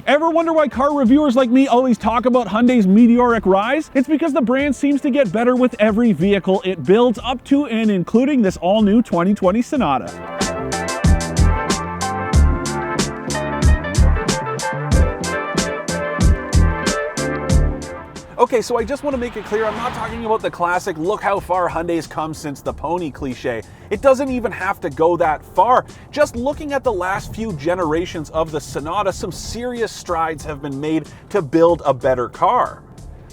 Ever wonder why car reviewers like me always talk about Hyundai's meteoric rise? It's because the brand seems to get better with every vehicle it builds, up to and including this all-new 2020 Sonata. Okay, so I just want to make it clear, I'm not talking about the classic look how far Hyundai's come since the pony cliche. It doesn't even have to go that far. Just looking at the last few generations of the Sonata, some serious strides have been made to build a better car.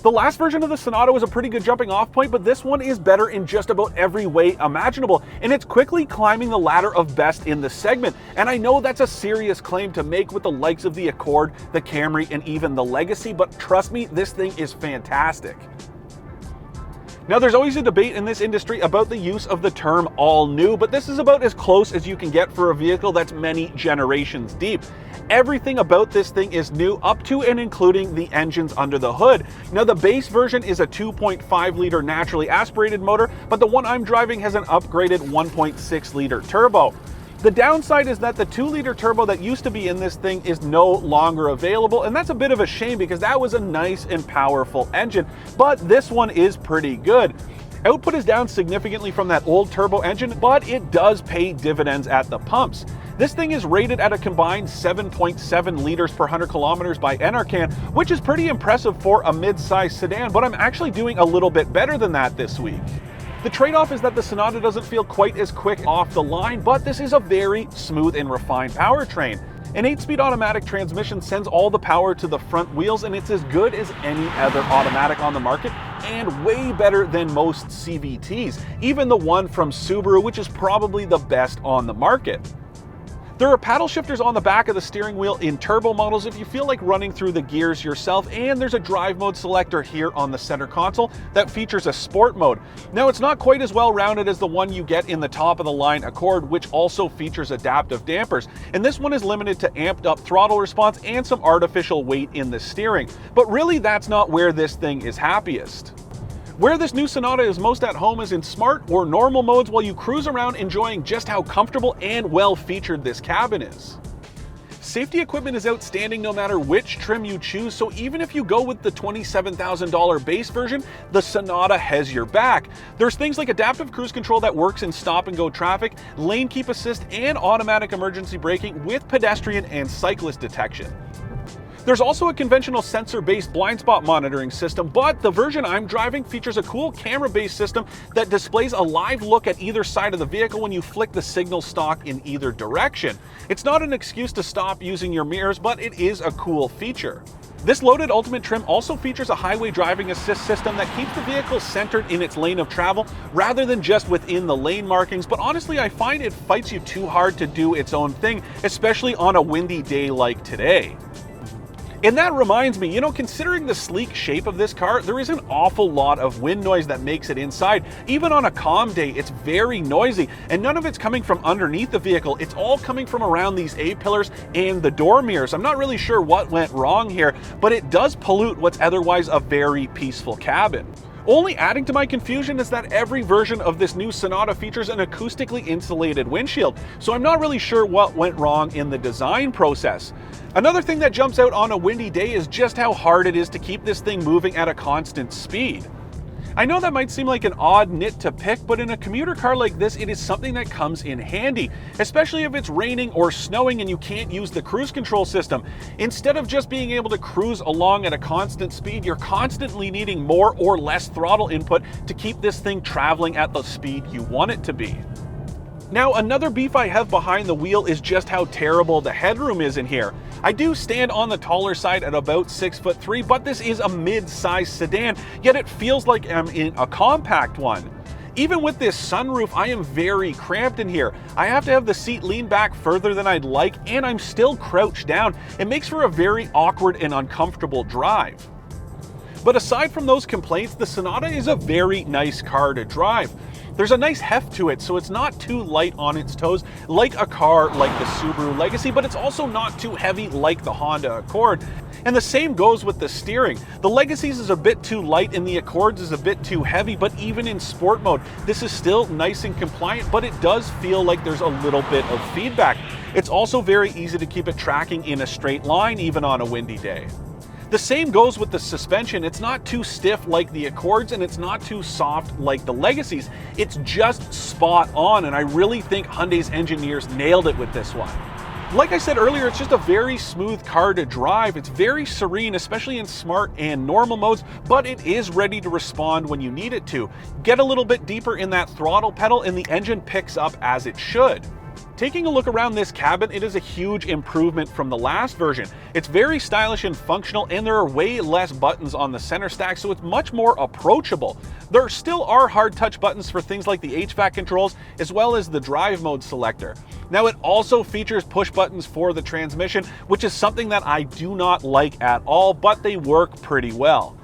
The last version of the Sonata was a pretty good jumping off point, but this one is better in just about every way imaginable, and it's quickly climbing the ladder of best in the segment. And I know that's a serious claim to make with the likes of the Accord, the Camry, and even the Legacy, but trust me, this thing is fantastic. Now, there's always a debate in this industry about the use of the term all new, but this is about as close as you can get for a vehicle that's many generations deep. Everything about this thing is new, up to and including the engines under the hood. Now, the base version is a 2.5 liter naturally aspirated motor, but the one I'm driving has an upgraded 1.6 liter turbo. The downside is that the 2-liter turbo that used to be in this thing is no longer available, and that's a bit of a shame because that was a nice and powerful engine, but this one is pretty good. Output is down significantly from that old turbo engine, but it does pay dividends at the pumps. This thing is rated at a combined 7.7 liters per 100 kilometers by Enercan, which is pretty impressive for a mid-sized sedan, but I'm actually doing a little bit better than that this week. The trade-off is that the Sonata doesn't feel quite as quick off the line, but this is a very smooth and refined powertrain. An 8-speed automatic transmission sends all the power to the front wheels, and it's as good as any other automatic on the market, and way better than most CVTs, even the one from Subaru, which is probably the best on the market. There are paddle shifters on the back of the steering wheel in turbo models if you feel like running through the gears yourself, and there's a drive mode selector here on the center console that features a sport mode. Now, it's not quite as well rounded as the one you get in the top of the line Accord, which also features adaptive dampers, and this one is limited to amped up throttle response and some artificial weight in the steering. But really, that's not where this thing is happiest. Where this new Sonata is most at home is in smart or normal modes while you cruise around enjoying just how comfortable and well featured this cabin is. Safety equipment is outstanding no matter which trim you choose, so even if you go with the $27,000 base version, the Sonata has your back. There's things like adaptive cruise control that works in stop and go traffic, lane keep assist, and automatic emergency braking with pedestrian and cyclist detection. There's also a conventional sensor-based blind spot monitoring system, but the version I'm driving features a cool camera-based system that displays a live look at either side of the vehicle when you flick the signal stalk in either direction. It's not an excuse to stop using your mirrors, but it is a cool feature. This loaded Ultimate trim also features a highway driving assist system that keeps the vehicle centered in its lane of travel rather than just within the lane markings, but honestly, I find it fights you too hard to do its own thing, especially on a windy day like today. And that reminds me, considering the sleek shape of this car, there is an awful lot of wind noise that makes it inside. Even on a calm day, it's very noisy, and none of it's coming from underneath the vehicle. It's all coming from around these A-pillars and the door mirrors. I'm not really sure what went wrong here, but it does pollute what's otherwise a very peaceful cabin. Only adding to my confusion is that every version of this new Sonata features an acoustically insulated windshield, so I'm not really sure what went wrong in the design process. Another thing that jumps out on a windy day is just how hard it is to keep this thing moving at a constant speed. I know that might seem like an odd nit to pick, but in a commuter car like this, it is something that comes in handy, especially if it's raining or snowing and you can't use the cruise control system. Instead of just being able to cruise along at a constant speed, you're constantly needing more or less throttle input to keep this thing traveling at the speed you want it to be. Now, another beef I have behind the wheel is just how terrible the headroom is in here. I do stand on the taller side at about 6'3", but this is a mid-sized sedan, yet it feels like I'm in a compact one. Even with this sunroof, I am very cramped in here. I have to have the seat lean back further than I'd like, and I'm still crouched down. It makes for a very awkward and uncomfortable drive. But aside from those complaints, the Sonata is a very nice car to drive. There's a nice heft to it, so it's not too light on its toes like a car like the Subaru Legacy, but it's also not too heavy like the Honda Accord. And the same goes with the steering. The Legacy's is a bit too light and the Accord's is a bit too heavy, but even in sport mode, this is still nice and compliant, but it does feel like there's a little bit of feedback. It's also very easy to keep it tracking in a straight line even on a windy day. The same goes with the suspension. It's not too stiff like the Accords and it's not too soft like the Legacies. It's just spot on, and I really think Hyundai's engineers nailed it with this one. Like I said earlier, it's just a very smooth car to drive. It's very serene, especially in smart and normal modes, but it is ready to respond when you need it to. Get a little bit deeper in that throttle pedal and the engine picks up as it should. Taking a look around this cabin, it is a huge improvement from the last version. It's very stylish and functional, and there are way less buttons on the center stack, so it's much more approachable. There still are hard touch buttons for things like the HVAC controls, as well as the drive mode selector. Now, it also features push buttons for the transmission, which is something that I do not like at all, but they work pretty well.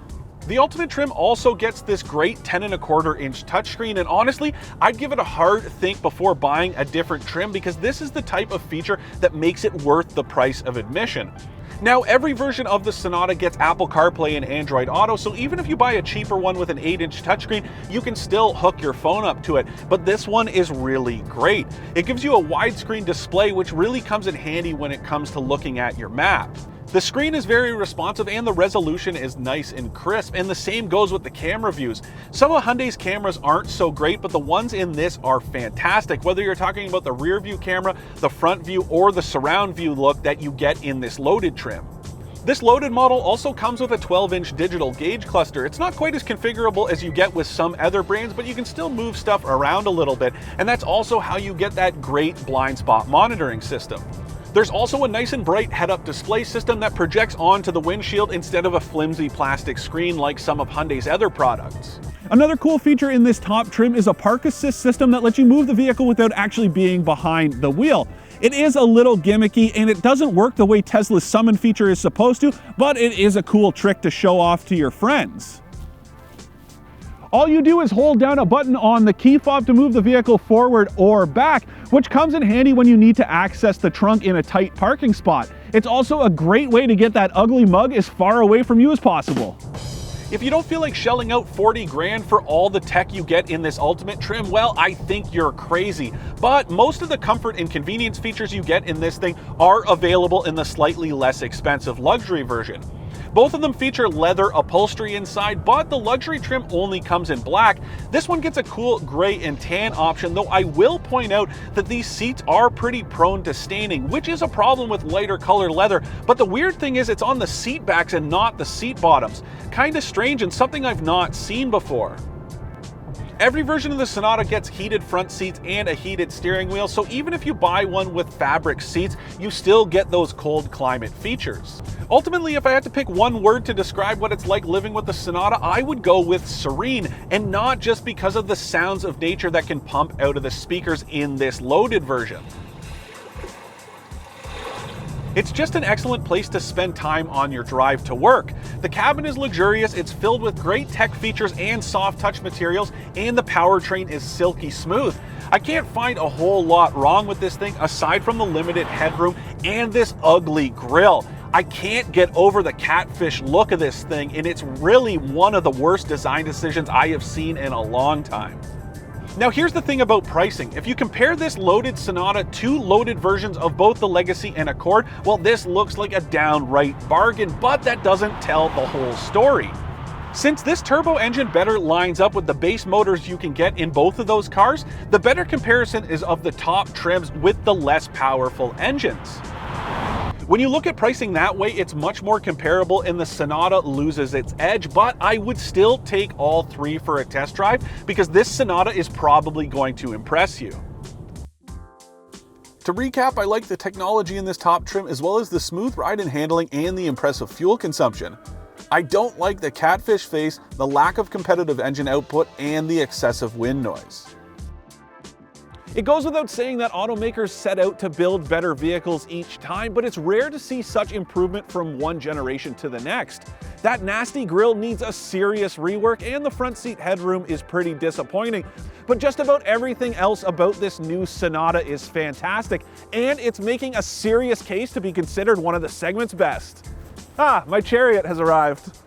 The Ultimate trim also gets this great 10.25-inch touchscreen, and honestly, I'd give it a hard think before buying a different trim because this is the type of feature that makes it worth the price of admission. Now, every version of the Sonata gets Apple CarPlay and Android Auto, so even if you buy a cheaper one with an 8-inch touchscreen, you can still hook your phone up to it, but this one is really great. It gives you a widescreen display, which really comes in handy when it comes to looking at your map. The screen is very responsive and the resolution is nice and crisp, and the same goes with the camera views. Some of Hyundai's cameras aren't so great, but the ones in this are fantastic, whether you're talking about the rear view camera, the front view, or the surround view look that you get in this loaded trim. This loaded model also comes with a 12-inch digital gauge cluster. It's not quite as configurable as you get with some other brands, but you can still move stuff around a little bit, and that's also how you get that great blind spot monitoring system. There's also a nice and bright head-up display system that projects onto the windshield instead of a flimsy plastic screen like some of Hyundai's other products. Another cool feature in this top trim is a park assist system that lets you move the vehicle without actually being behind the wheel. It is a little gimmicky and it doesn't work the way Tesla's Summon feature is supposed to, but it is a cool trick to show off to your friends. All you do is hold down a button on the key fob to move the vehicle forward or back, which comes in handy when you need to access the trunk in a tight parking spot. It's also a great way to get that ugly mug as far away from you as possible. If you don't feel like shelling out 40 grand for all the tech you get in this Ultimate trim, well, I think you're crazy. But most of the comfort and convenience features you get in this thing are available in the slightly less expensive luxury version. Both of them feature leather upholstery inside, but the luxury trim only comes in black. This one gets a cool gray and tan option, though I will point out that these seats are pretty prone to staining, which is a problem with lighter color leather, but the weird thing is it's on the seat backs and not the seat bottoms. Kinda strange and something I've not seen before. Every version of the Sonata gets heated front seats and a heated steering wheel, so even if you buy one with fabric seats, you still get those cold climate features. Ultimately, if I had to pick one word to describe what it's like living with the Sonata, I would go with serene, and not just because of the sounds of nature that can pump out of the speakers in this loaded version. It's just an excellent place to spend time on your drive to work. The cabin is luxurious, it's filled with great tech features and soft touch materials, and the powertrain is silky smooth. I can't find a whole lot wrong with this thing aside from the limited headroom and this ugly grille. I can't get over the catfish look of this thing, and it's really one of the worst design decisions I have seen in a long time. Now here's the thing about pricing. If you compare this loaded Sonata to loaded versions of both the Legacy and Accord, well, this looks like a downright bargain, but that doesn't tell the whole story. Since this turbo engine better lines up with the base motors you can get in both of those cars, the better comparison is of the top trims with the less powerful engines. When you look at pricing that way, it's much more comparable and the Sonata loses its edge, but I would still take all three for a test drive because this Sonata is probably going to impress you. To recap, I like the technology in this top trim as well as the smooth ride and handling and the impressive fuel consumption. I don't like the catfish face, the lack of competitive engine output, and the excessive wind noise. It goes without saying that automakers set out to build better vehicles each time, but it's rare to see such improvement from one generation to the next. That nasty grille needs a serious rework, and the front seat headroom is pretty disappointing. But just about everything else about this new Sonata is fantastic, and it's making a serious case to be considered one of the segment's best. Ah, my Chariot has arrived.